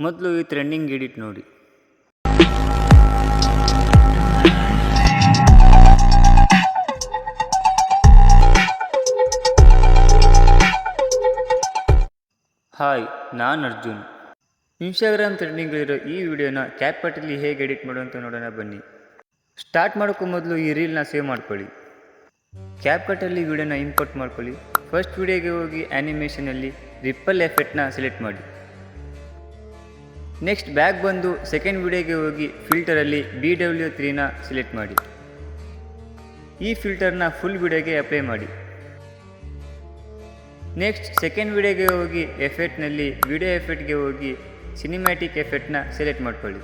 ಮೊದಲು ಈ trending edit ನೋಡಿ. ಹಾಯ್, ನಾನು ಅರ್ಜುನ್. ಇನ್ಸ್ಟಾಗ್ರಾಮ್ ಟ್ರೆಂಡಿಂಗ್ಲಿರೋ ಈ ವಿಡಿಯೋನ ಕ್ಯಾಪ್ಕಟ್ಟಲ್ಲಿ ಹೇಗೆ ಎಡಿಟ್ ಮಾಡೋಂತ ನೋಡೋಣ ಬನ್ನಿ. ಸ್ಟಾರ್ಟ್ ಮಾಡೋಕ್ಕೂ ಮೊದಲು ಈ ರೀಲ್ನ ಸೇವ್ ಮಾಡ್ಕೊಳ್ಳಿ. ಕ್ಯಾಪ್ಕಟ್ಟಲ್ಲಿ ವಿಡಿಯೋನ ಇಂಪೋರ್ಟ್ ಮಾಡ್ಕೊಳ್ಳಿ. ಫಸ್ಟ್ ವಿಡಿಯೋಗೆ ಹೋಗಿ ಆ್ಯನಿಮೇಷನಲ್ಲಿ ರಿಪ್ಪಲ್ ಎಫೆಕ್ಟ್ನ ಸೆಲೆಕ್ಟ್ ಮಾಡಿ. ನೆಕ್ಸ್ಟ್ ಬ್ಯಾಕ್ ಬಂದು ಸೆಕೆಂಡ್ ವಿಡಿಯೋಗೆ ಹೋಗಿ ಫಿಲ್ಟರಲ್ಲಿ BW3ನ ಸೆಲೆಕ್ಟ್ ಮಾಡಿ. ಈ ಫಿಲ್ಟರ್ನ ಫುಲ್ ವಿಡಿಯೋಗೆ ಅಪ್ಲೈ ಮಾಡಿ. ನೆಕ್ಸ್ಟ್ ಸೆಕೆಂಡ್ ವಿಡಿಯೋಗೆ ಹೋಗಿ ಎಫೆಕ್ಟ್ನಲ್ಲಿ ವಿಡಿಯೋ ಎಫೆಕ್ಟ್ಗೆ ಹೋಗಿ ಸಿನಿಮ್ಯಾಟಿಕ್ ಎಫೆಕ್ಟ್ನ ಸೆಲೆಕ್ಟ್ ಮಾಡ್ಕೊಳ್ಳಿ.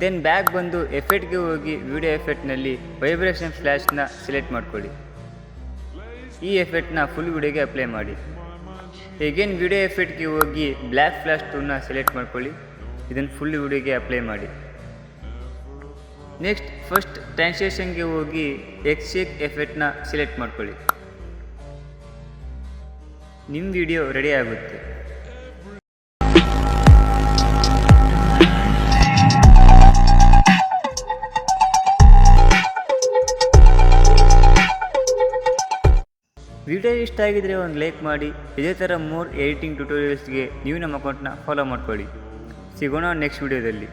ದೆನ್ ಬ್ಯಾಕ್ ಬಂದು ಎಫೆಕ್ಟ್ಗೆ ಹೋಗಿ ವಿಡಿಯೋ ಎಫೆಕ್ಟ್ನಲ್ಲಿ ವೈಬ್ರೇಷನ್ ಫ್ಲ್ಯಾಶ್ನ ಸೆಲೆಕ್ಟ್ ಮಾಡ್ಕೊಳ್ಳಿ. ಈ ಎಫೆಕ್ಟ್ನ ಫುಲ್ ವಿಡಿಯೋಗೆ ಅಪ್ಲೈ ಮಾಡಿ. ಎಗೇನ್ ವಿಡಿಯೋ ಎಫೆಕ್ಟ್ಗೆ ಹೋಗಿ ಬ್ಲ್ಯಾಕ್ ಫ್ಲ್ಯಾಶ್ ಟೂಲ್ನ ಸೆಲೆಕ್ಟ್ ಮಾಡ್ಕೊಳ್ಳಿ. ಇದನ್ನು ಫುಲ್ ವಿಡಿಯೋಗೆ ಅಪ್ಲೈ ಮಾಡಿ. ನೆಕ್ಸ್ಟ್ ಫಸ್ಟ್ ಟ್ರಾನ್ಸ್ಲೇಷನ್ಗೆ ಹೋಗಿ ಎಕ್ಸ್ಶೇಕ್ ಎಫೆಕ್ಟ್ನ ಸೆಲೆಕ್ಟ್ ಮಾಡ್ಕೊಳ್ಳಿ. ನಿಮ್ಮ ವಿಡಿಯೋ ರೆಡಿ ಆಗುತ್ತೆ. ವಿಡಿಯೋ ಇಷ್ಟ ಆಗಿದ್ರೆ ಒಂದು ಲೈಕ್ ಮಾಡಿ. ಇದೇ ಥರ ಮೋರ್ ಎಡಿಟಿಂಗ್ ಟ್ಯುಟೋರಿಯಲ್ಸ್ಗೆ ನೀವು ನಮ್ಮ ಅಕೌಂಟ್ನ ಫಾಲೋ ಮಾಡ್ಕೊಳ್ಳಿ. ಸಿಗೋಣ ನೆಕ್ಸ್ಟ್ ವಿಡಿಯೋದಲ್ಲಿ.